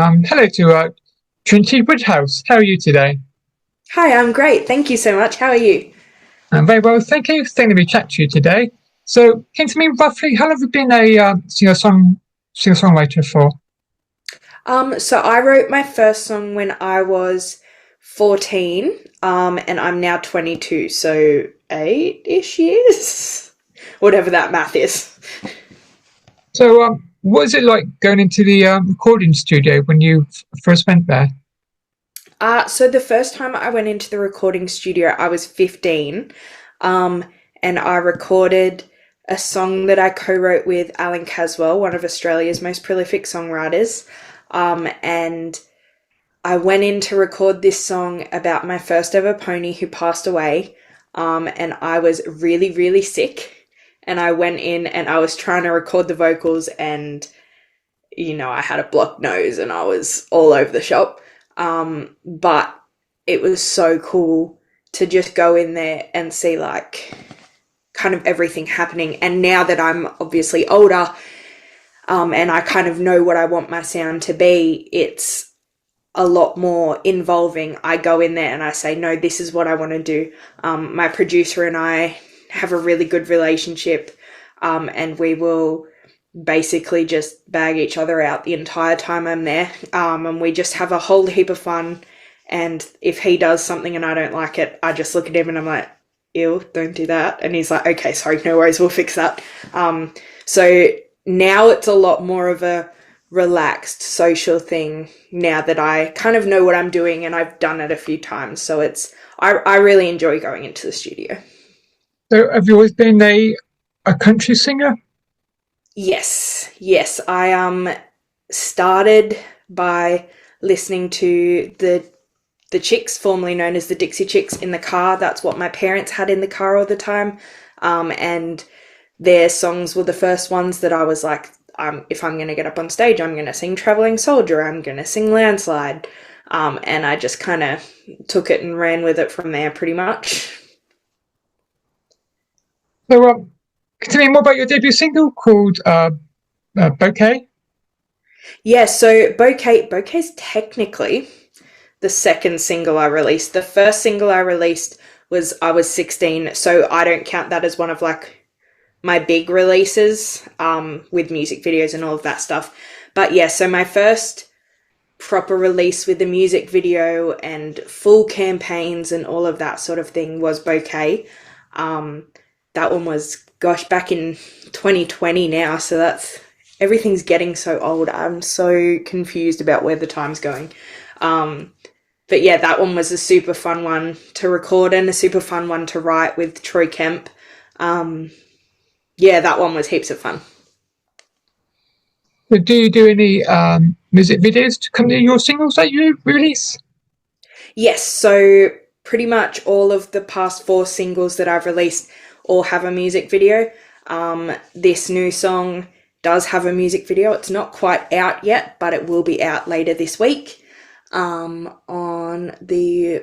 Hello to Trinity Woodhouse. How are you today? Hi, I'm great. Thank you so much. How are you? I'm very well, thank you. Thank me chat to you today. So, can you tell me roughly how long have you been a singer songwriter for? So I wrote my first song when I was 14, and I'm now 22, so 8-ish years, whatever that math is. So, what is it like going into the recording studio when you first went there? So the first time I went into the recording studio, I was 15, um, and I recorded a song that I co-wrote with Alan Caswell, one of Australia's most prolific songwriters. And I went in to record this song about my first ever pony who passed away. And I was really, really sick. And I went in and I was trying to record the vocals, and, I had a blocked nose and I was all over the shop. But it was so cool to just go in there and see like kind of everything happening. And now that I'm obviously older, and I kind of know what I want my sound to be, it's a lot more involving. I go in there and I say, no, this is what I want to do. My producer and I have a really good relationship, and we will basically just bag each other out the entire time I'm there. And we just have a whole heap of fun. And if he does something and I don't like it, I just look at him and I'm like, ew, don't do that. And he's like, okay, sorry, no worries, we'll fix that. So now it's a lot more of a relaxed social thing now that I kind of know what I'm doing and I've done it a few times. So I really enjoy going into the studio. So, have you always been a country singer? Yes, yes. I started by listening to the Chicks, formerly known as the Dixie Chicks, in the car. That's what my parents had in the car all the time. And their songs were the first ones that I was like, if I'm going to get up on stage, I'm going to sing Traveling Soldier, I'm going to sing Landslide. And I just kind of took it and ran with it from there pretty much. So, can you tell me more about your debut single called Bouquet? Yeah, so Bouquet's technically the second single I released. The first single I released was I was 16, so I don't count that as one of like my big releases, with music videos and all of that stuff. But yeah, so my first proper release with the music video and full campaigns and all of that sort of thing was Bouquet. That one was, gosh, back in 2020 now, so everything's getting so old. I'm so confused about where the time's going. But yeah, that one was a super fun one to record and a super fun one to write with Troy Kemp. Yeah, that one was heaps of fun. So, do you do any music videos to accompany your singles that you release? Yes, so pretty much all of the past four singles that I've released all have a music video. This new song does have a music video. It's not quite out yet, but it will be out later this week, on the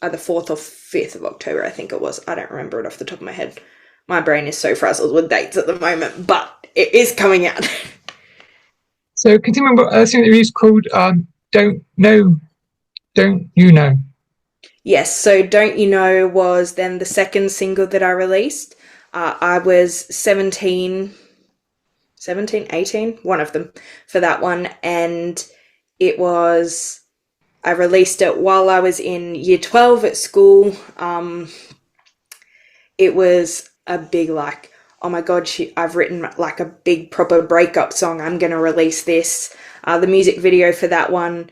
either 4th or 5th of October, I think it was. I don't remember it off the top of my head. My brain is so frazzled with dates at the moment, but it is coming out. So, can you remember a thing that you used called Don't Know, Don't You Know? Yes, so Don't You Know was then the second single that I released. I was 17, 18, one of them for that one. And it was, I released it while I was in year 12 at school. It was a big, like, oh my God, I've written like a big proper breakup song. I'm going to release this. The music video for that one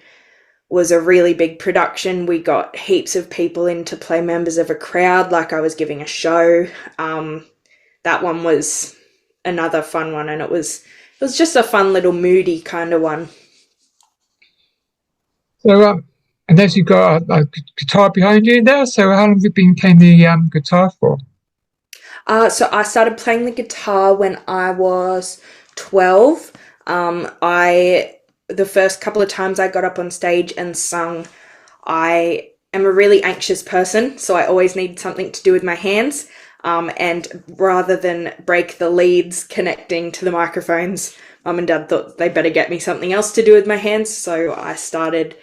was a really big production. We got heaps of people in to play members of a crowd, like I was giving a show. That one was another fun one, and it was just a fun little moody kind of one. So, and there's you've got a guitar behind you there. So, how long have you been playing the guitar for? So I started playing the guitar when I was 12. I The first couple of times I got up on stage and sung, I am a really anxious person, so I always need something to do with my hands. And rather than break the leads connecting to the microphones, mum and dad thought they better get me something else to do with my hands, so I started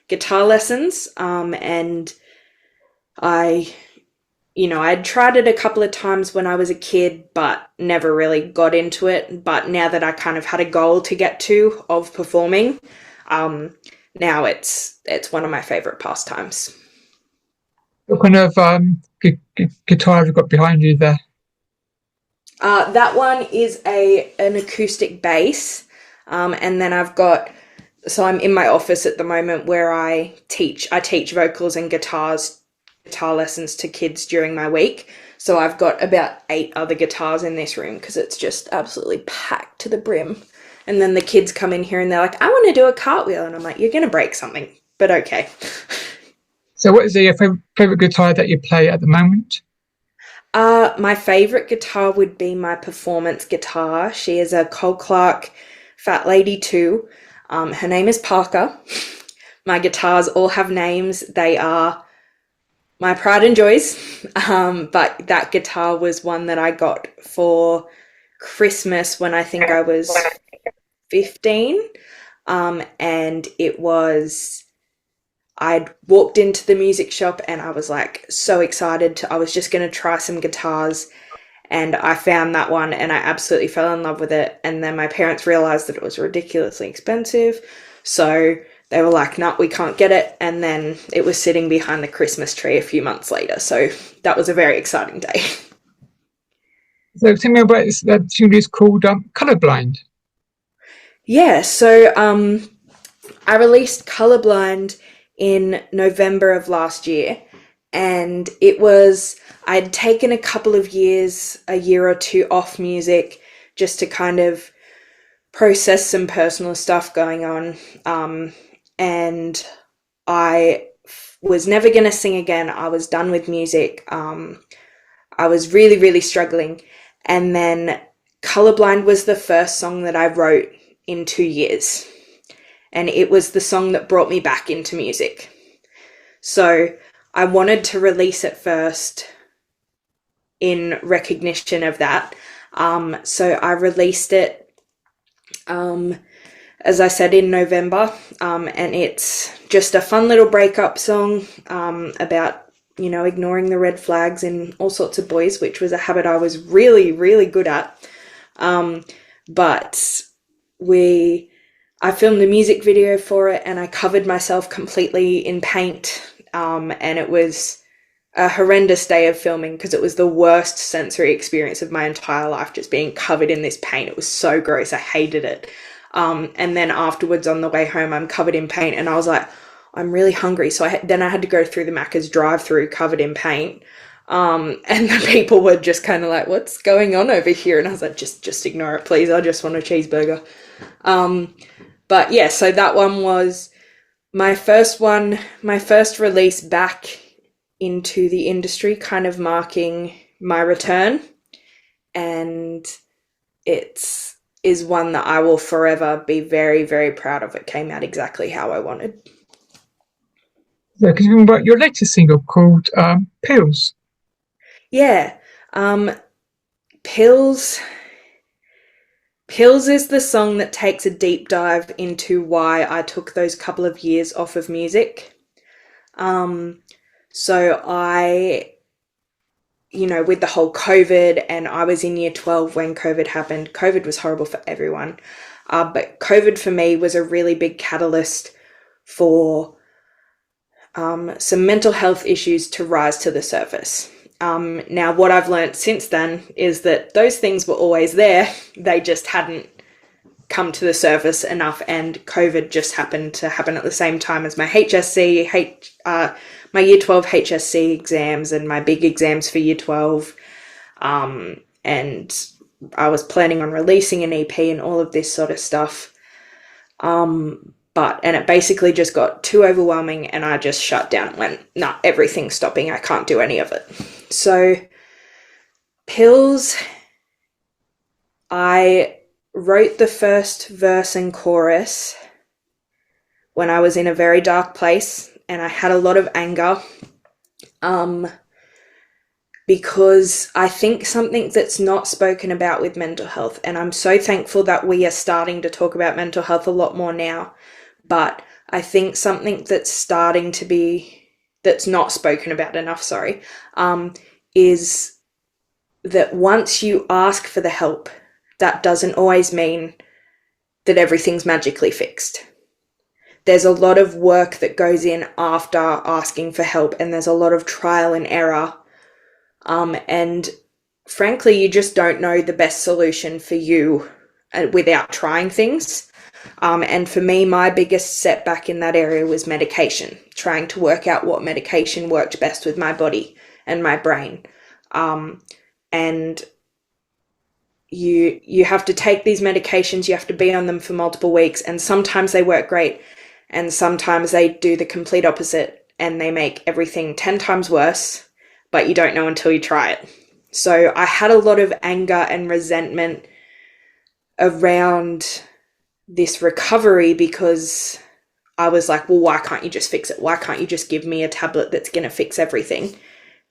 guitar lessons. And I, I'd tried it a couple of times when I was a kid, but never really got into it. But now that I kind of had a goal to get to of performing, um, now it's one of my favorite pastimes. What kind of guitar have you got behind you there? That one is an acoustic bass, and then so I'm in my office at the moment where I teach. I teach vocals and guitar lessons to kids during my week. So I've got about 8 other guitars in this room because it's just absolutely packed to the brim. And then the kids come in here and they're like, "I want to do a cartwheel," and I'm like, "You're gonna break something," but okay. So, what is your favorite guitar that you play at the moment? My favorite guitar would be my performance guitar. She is a Cole Clark Fat Lady 2. Her name is Parker. My guitars all have names. They are my pride and joys. But that guitar was one that I got for Christmas when I think I was 15. And I'd walked into the music shop and I was like so excited. I was just going to try some guitars, and I found that one and I absolutely fell in love with it. And then my parents realized that it was ridiculously expensive. So they were like, "No, we can't get it." And then it was sitting behind the Christmas tree a few months later. So that was a very exciting day. So, tell me about this. That tune is called "Colorblind." Yeah, so I released Colorblind in November of last year, and I'd taken a couple of years, a year or two off music just to kind of process some personal stuff going on. And I was never going to sing again. I was done with music. I was really, really struggling. And then Colorblind was the first song that I wrote in 2 years. And it was the song that brought me back into music. So I wanted to release it first in recognition of that. So I released it, as I said, in November. And it's just a fun little breakup song about, ignoring the red flags in all sorts of boys, which was a habit I was really, really good at. But I filmed a music video for it and I covered myself completely in paint. And it was a horrendous day of filming because it was the worst sensory experience of my entire life, just being covered in this paint. It was so gross. I hated it. And then afterwards on the way home, I'm covered in paint and I was like, I'm really hungry. So then I had to go through the Macca's drive-through covered in paint. And the people were just kind of like, "What's going on over here?" And I was like, just ignore it, please. I just want a cheeseburger. But yeah, so that one was my first release back into the industry, kind of marking my return. And is one that I will forever be very, very proud of. It came out exactly how I wanted. Yeah, because you wrote your latest single called "Pills." Yeah. Pills Pills is the song that takes a deep dive into why I took those couple of years off of music. So with the whole COVID, and I was in year 12 when COVID happened. COVID was horrible for everyone. But COVID for me was a really big catalyst for some mental health issues to rise to the surface. Now, what I've learned since then is that those things were always there. They just hadn't come to the surface enough, and COVID just happened to happen at the same time as my my year 12 HSC exams and my big exams for year 12. And I was planning on releasing an EP and all of this sort of stuff. And it basically just got too overwhelming and I just shut down and went, nah, everything's stopping. I can't do any of it. So Pills, I wrote the first verse and chorus when I was in a very dark place and I had a lot of anger, because I think something that's not spoken about with mental health, and I'm so thankful that we are starting to talk about mental health a lot more now, but I think something that's not spoken about enough, is that once you ask for the help, that doesn't always mean that everything's magically fixed. There's a lot of work that goes in after asking for help, and there's a lot of trial and error. And frankly, you just don't know the best solution for you without trying things. And for me, my biggest setback in that area was medication, trying to work out what medication worked best with my body and my brain. And you have to take these medications, you have to be on them for multiple weeks, and sometimes they work great, and sometimes they do the complete opposite and they make everything 10 times worse, but you don't know until you try it. So I had a lot of anger and resentment around this recovery because I was like, well, why can't you just fix it? Why can't you just give me a tablet that's going to fix everything?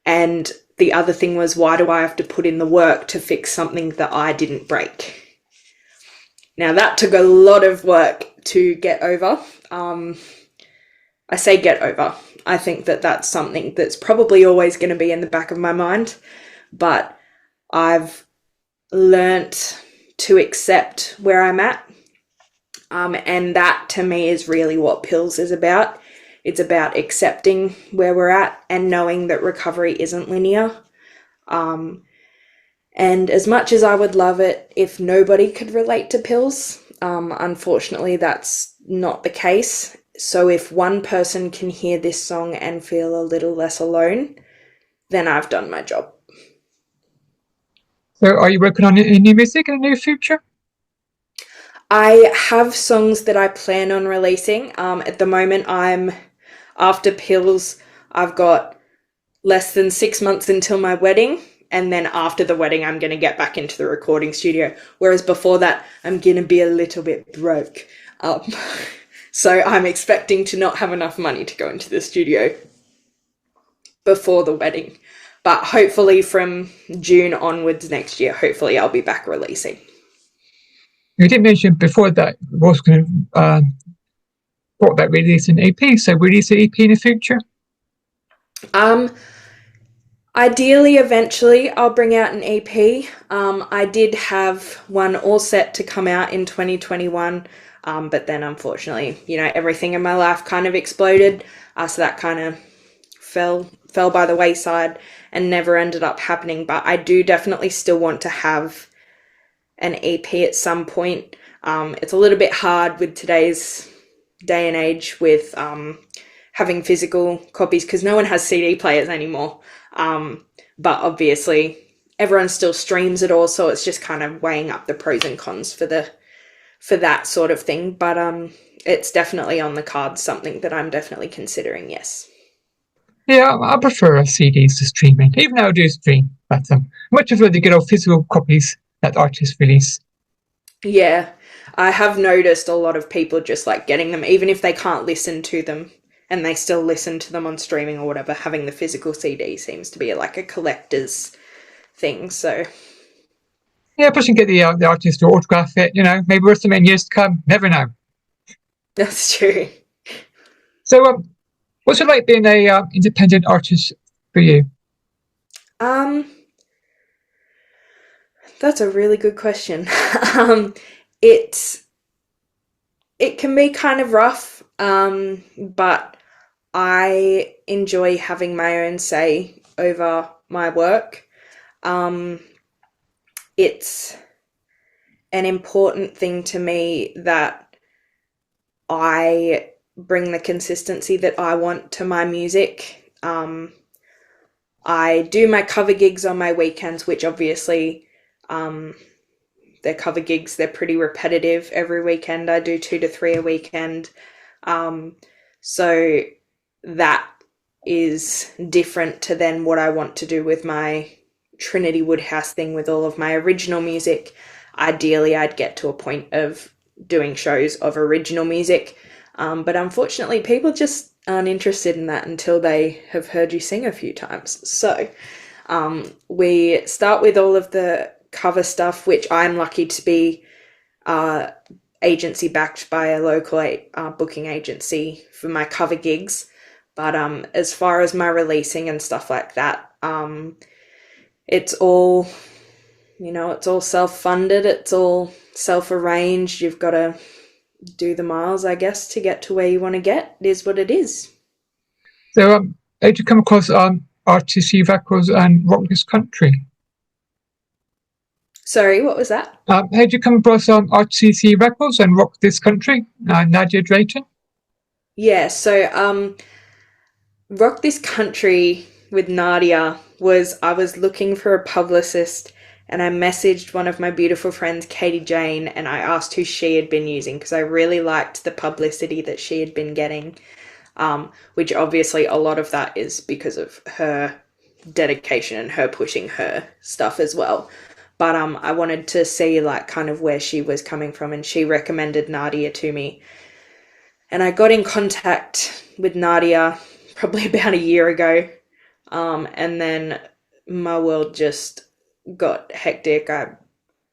And the other thing was, why do I have to put in the work to fix something that I didn't break? Now, that took a lot of work to get over. I say get over. I think that that's something that's probably always going to be in the back of my mind, but I've learnt to accept where I'm at. And that to me is really what Pills is about. It's about accepting where we're at and knowing that recovery isn't linear. And as much as I would love it if nobody could relate to Pills, unfortunately that's not the case. So if one person can hear this song and feel a little less alone, then I've done my job. So are you working on any new music in the near future? I have songs that I plan on releasing. At the moment, after Pills, I've got less than 6 months until my wedding. And then after the wedding, I'm going to get back into the recording studio. Whereas before that, I'm going to be a little bit broke. So I'm expecting to not have enough money to go into the studio before the wedding. But hopefully from June onwards next year, hopefully I'll be back releasing. You did mention before that you was going to thought about releasing an EP. So release an EP in the future? Ideally, eventually, I'll bring out an EP. I did have one all set to come out in 2021, but then unfortunately, everything in my life kind of exploded, so that kind of fell by the wayside and never ended up happening. But I do definitely still want to have an EP at some point. It's a little bit hard with today's day and age with having physical copies because no one has CD players anymore. But obviously everyone still streams it all, so it's just kind of weighing up the pros and cons for that sort of thing. But it's definitely on the cards, something that I'm definitely considering, yes. Yeah, I prefer CDs to streaming, even though I do stream, but much prefer the good old physical copies that artists release. Yeah, I have noticed a lot of people just like getting them, even if they can't listen to them and they still listen to them on streaming or whatever, having the physical CD seems to be like a collector's thing, so. Yeah, plus you can get the artist to autograph it, maybe worth some in years to come, never know. That's true. So, what's it like being a independent artist for you? That's a really good question. It can be kind of rough, but I enjoy having my own say over my work. It's an important thing to me that I bring the consistency that I want to my music. I do my cover gigs on my weekends, which obviously they're cover gigs. They're pretty repetitive. Every weekend I do 2 to 3 a weekend. So that is different to then what I want to do with my Trinity Woodhouse thing with all of my original music. Ideally, I'd get to a point of doing shows of original music. But unfortunately, people just aren't interested in that until they have heard you sing a few times. So We start with all of the cover stuff, which I'm lucky to be agency backed by a local booking agency for my cover gigs. But as far as my releasing and stuff like that, it's all, it's all self-funded. It's all self-arranged. You've got to do the miles, I guess, to get to where you want to get. It is what it is. So, how did you come across RTC Records and Rock This Country? Sorry, what was that? How did you come across RTC Records and Rock This Country, Nardia Drayton? Yeah, so Rock This Country with Nardia I was looking for a publicist, and I messaged one of my beautiful friends, Katie Jane, and I asked who she had been using because I really liked the publicity that she had been getting, which obviously a lot of that is because of her dedication and her pushing her stuff as well. But I wanted to see like kind of where she was coming from, and she recommended Nardia to me. And I got in contact with Nardia probably about a year ago, and then my world just got hectic. I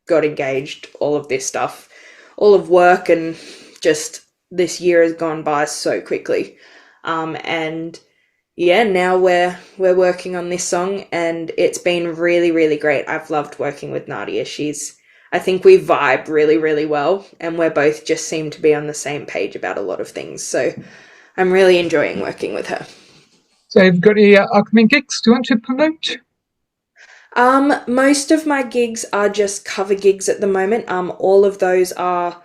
got engaged, all of this stuff, all of work, and just this year has gone by so quickly. And yeah, now we're working on this song, and it's been really, really great. I've loved working with Nardia. I think we vibe really, really well, and we're both just seem to be on the same page about a lot of things. So I'm really enjoying working with her. So, you've got any upcoming gigs do you want to promote? Most of my gigs are just cover gigs at the moment. All of those are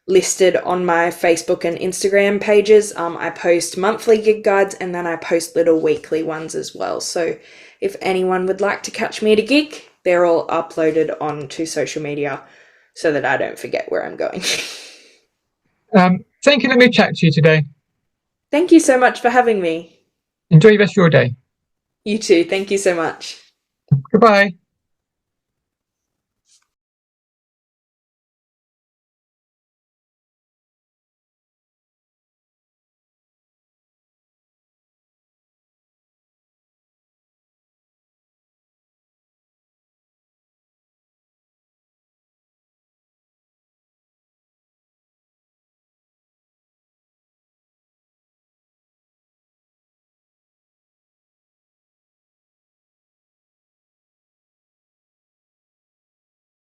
listed on my Facebook and Instagram pages. I post monthly gig guides, and then I post little weekly ones as well. So if anyone would like to catch me at a gig, they're all uploaded onto social media so that I don't forget where I'm going. Thank you. Let me chat to you today. Thank you so much for having me. Enjoy the rest of your day. You too. Thank you so much. Goodbye.